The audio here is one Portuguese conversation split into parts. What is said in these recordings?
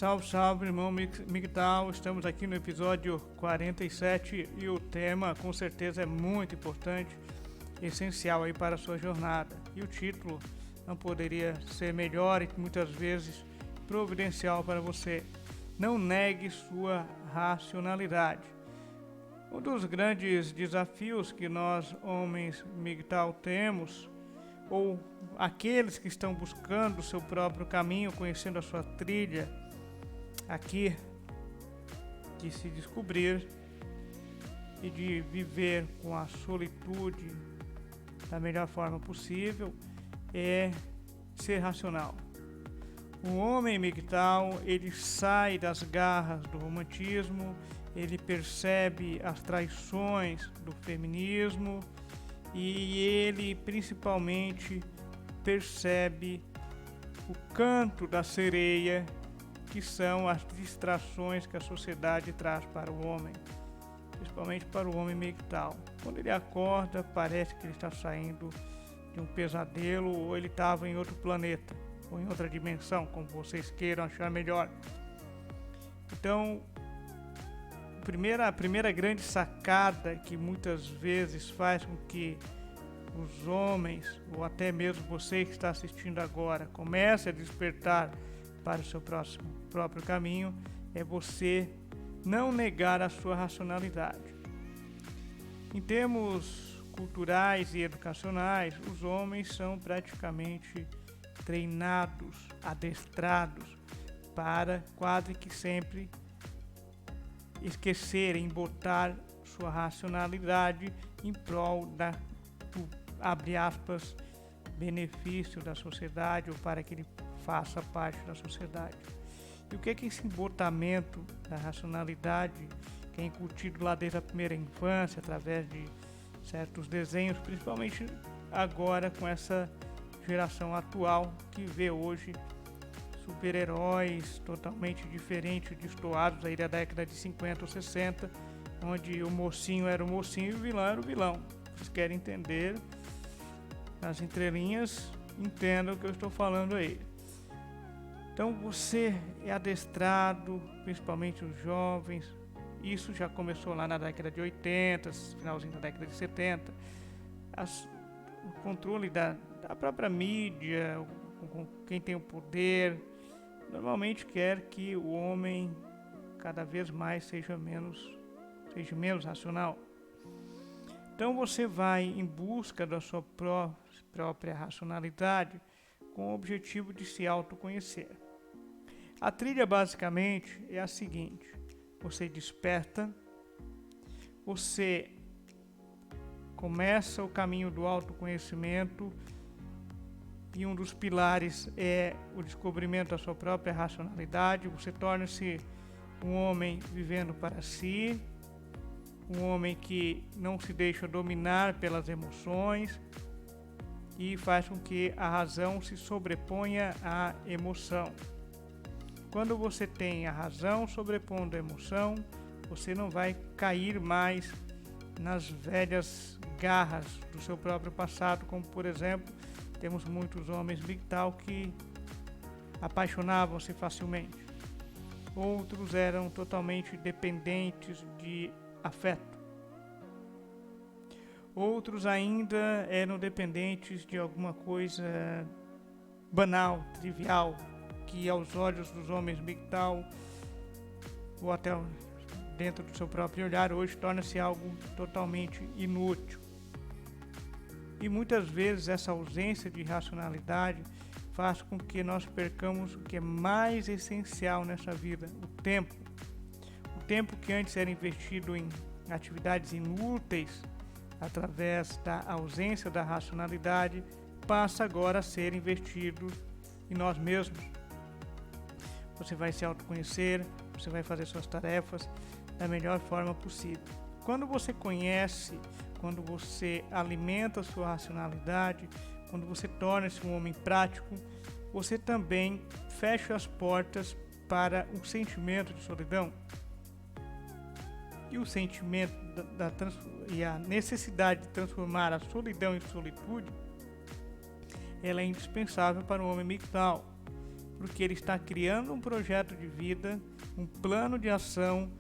Salve, salve, irmão Migdal. Estamos aqui no episódio 47 e o tema com certeza é muito importante, essencial aí para a sua jornada. E o título não poderia ser melhor e muitas vezes providencial para você. Não negue sua racionalidade. Um dos grandes desafios que nós, homens Migdal, temos, ou aqueles que estão buscando o seu próprio caminho, conhecendo a sua trilha, aqui, de se descobrir e de viver com a solitude da melhor forma possível, é ser racional. O homem Migdal, ele sai das garras do romantismo, ele percebe as traições do feminismo e ele principalmente percebe o canto da sereia, que são as distrações que a sociedade traz para o homem, principalmente para o homem Migdal. Quando ele acorda, parece que ele está saindo de um pesadelo ou ele estava em outro planeta ou em outra dimensão, como vocês queiram achar melhor. Então, a primeira grande sacada que muitas vezes faz com que os homens, ou até mesmo você que está assistindo agora, comece a despertar para o seu próprio caminho, é você não negar a sua racionalidade. Em termos culturais e educacionais, os homens são praticamente treinados, adestrados para quase que sempre esquecerem, botar sua racionalidade em prol do, abre aspas, benefício da sociedade ou para que ele faça parte da sociedade. E o que é que esse embotamento da racionalidade, que é incutido lá desde a primeira infância, através de certos desenhos, principalmente agora com essa geração atual que vê hoje super-heróis totalmente diferentes, destoados aí da década de 50 ou 60, onde o mocinho era o mocinho e o vilão era o vilão. Vocês querem entender nas entrelinhas, entendam o que eu estou falando aí. Então você é adestrado, principalmente os jovens, isso já começou lá na década de 80, finalzinho da década de 70, o controle da própria mídia, com quem tem o poder, normalmente quer que o homem cada vez mais seja menos racional. Então você vai em busca da sua própria racionalidade com o objetivo de se autoconhecer. A trilha basicamente é a seguinte: você desperta, você começa o caminho do autoconhecimento e um dos pilares é o descobrimento da sua própria racionalidade. Você torna-se um homem vivendo para si, um homem que não se deixa dominar pelas emoções e faz com que a razão se sobreponha à emoção. Quando você tem a razão sobrepondo a emoção, você não vai cair mais nas velhas garras do seu próprio passado, como por exemplo, temos muitos homens Migdal que apaixonavam-se facilmente. Outros eram totalmente dependentes de afeto. Outros ainda eram dependentes de alguma coisa banal, trivial, que aos olhos dos homens Migdal, ou até dentro do seu próprio olhar, hoje torna-se algo totalmente inútil. E muitas vezes essa ausência de racionalidade faz com que nós percamos o que é mais essencial nessa vida, o tempo. O tempo que antes era investido em atividades inúteis, através da ausência da racionalidade, passa agora a ser investido em nós mesmos. Você vai se autoconhecer, você vai fazer suas tarefas da melhor forma possível. Quando você conhece, quando você alimenta a sua racionalidade, quando você torna-se um homem prático, você também fecha as portas para um sentimento de solidão. E o sentimento e a necessidade de transformar a solidão em solitude, ela é indispensável para o homem Migdal. porque ele está criando um projeto de vida, um plano de ação,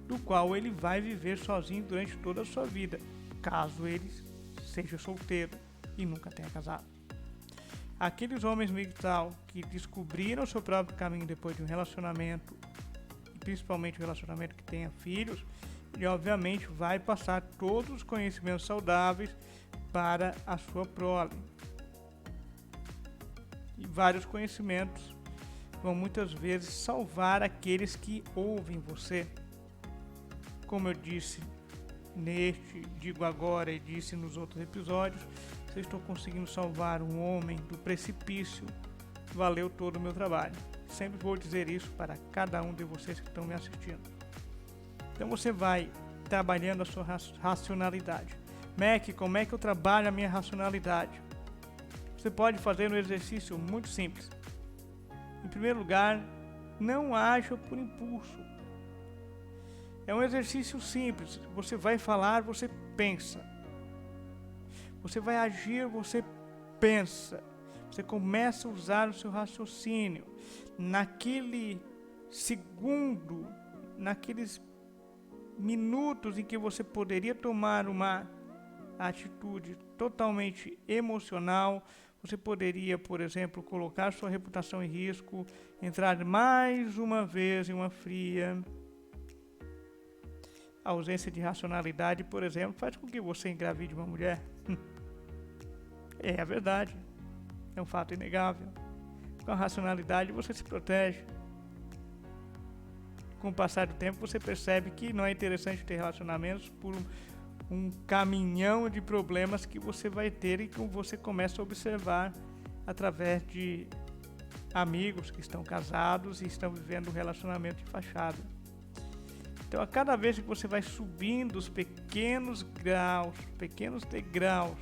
do qual ele vai viver sozinho durante toda a sua vida, caso ele seja solteiro e nunca tenha casado. Aqueles homens MGTOW que descobriram seu próprio caminho depois de um relacionamento, principalmente um relacionamento que tenha filhos, ele obviamente vai passar todos os conhecimentos saudáveis para a sua prole. E vários conhecimentos vão muitas vezes salvar aqueles que ouvem você. Como eu disse neste, digo agora e disse nos outros episódios, se eu estou conseguindo salvar um homem do precipício, valeu todo o meu trabalho. Sempre vou dizer isso para cada um de vocês que estão me assistindo. Então você vai trabalhando a sua racionalidade. Mac, como é que eu trabalho a minha racionalidade? Você pode fazer um exercício muito simples. Em primeiro lugar, não haja por impulso. É um exercício simples. Você vai falar, você pensa. Você vai agir, você pensa. Você começa a usar o seu raciocínio. Naquele segundo, naqueles minutos em que você poderia tomar uma atitude totalmente emocional, você poderia, por exemplo, colocar sua reputação em risco, entrar mais uma vez em uma fria. A ausência de racionalidade, por exemplo, faz com que você engravide uma mulher. É a verdade. É um fato inegável. Com a racionalidade você se protege. Com o passar do tempo você percebe que não é interessante ter relacionamentos por um caminhão de problemas que você vai ter e que você começa a observar através de amigos que estão casados e estão vivendo um relacionamento de fachada. Então, a cada vez que você vai subindo os pequenos degraus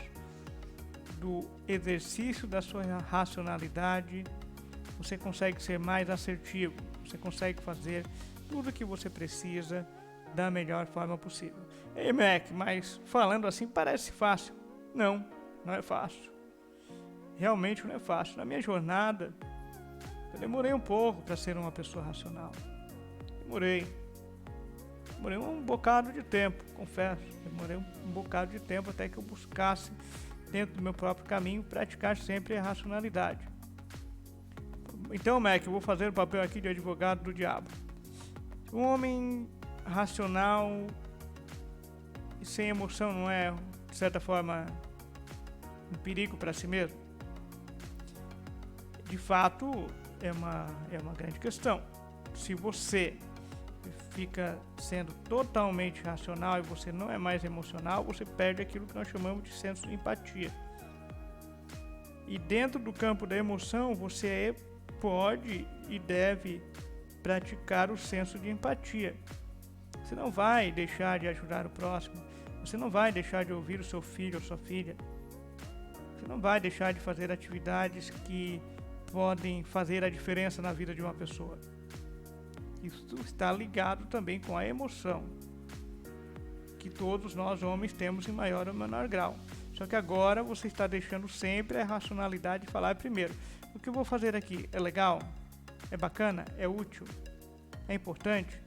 do exercício da sua racionalidade, você consegue ser mais assertivo, você consegue fazer tudo o que você precisa da melhor forma possível. Ei, Mac, mas falando assim parece fácil. Não, não é fácil. Realmente não é fácil. Na minha jornada, eu demorei um pouco para ser uma pessoa racional. Demorei um bocado de tempo, confesso. Demorei um bocado de tempo até que eu buscasse, dentro do meu próprio caminho, praticar sempre a racionalidade. Então, Mac, eu vou fazer o papel aqui de advogado do diabo. Um homem racional e sem emoção não é, de certa forma, um perigo para si mesmo? De fato, é uma grande questão. Se você fica sendo totalmente racional e você não é mais emocional, você perde aquilo que nós chamamos de senso de empatia. E dentro do campo da emoção, você pode e deve praticar o senso de empatia. Você não vai deixar de ajudar o próximo, você não vai deixar de ouvir o seu filho ou sua filha, você não vai deixar de fazer atividades que podem fazer a diferença na vida de uma pessoa. Isso está ligado também com a emoção, que todos nós homens temos em maior ou menor grau. Só que agora você está deixando sempre a racionalidade falar primeiro. O que eu vou fazer aqui é legal? É bacana? É útil? É importante?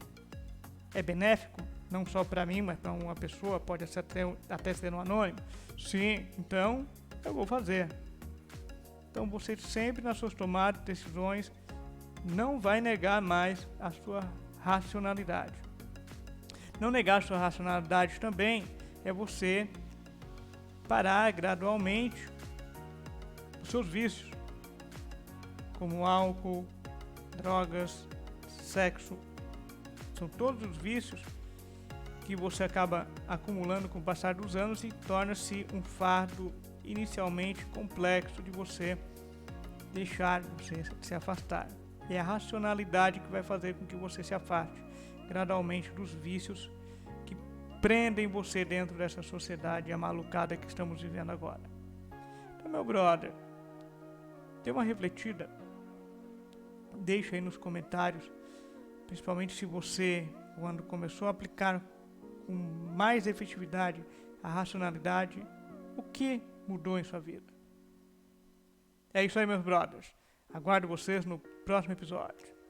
É benéfico? Não só para mim, mas para uma pessoa, pode até ser um anônimo? Sim, então eu vou fazer. Então você sempre nas suas tomadas de decisões não vai negar mais a sua racionalidade. Não negar a sua racionalidade também é você parar gradualmente os seus vícios, como álcool, drogas, sexo. São todos os vícios que você acaba acumulando com o passar dos anos e torna-se um fardo inicialmente complexo de você deixar você se afastar. É a racionalidade que vai fazer com que você se afaste gradualmente dos vícios que prendem você dentro dessa sociedade amalucada que estamos vivendo agora. Então, meu brother, dê uma refletida, deixa aí nos comentários, principalmente se você, quando começou a aplicar com mais efetividade a racionalidade, o que mudou em sua vida. É isso aí, meus brothers. Aguardo vocês no próximo episódio.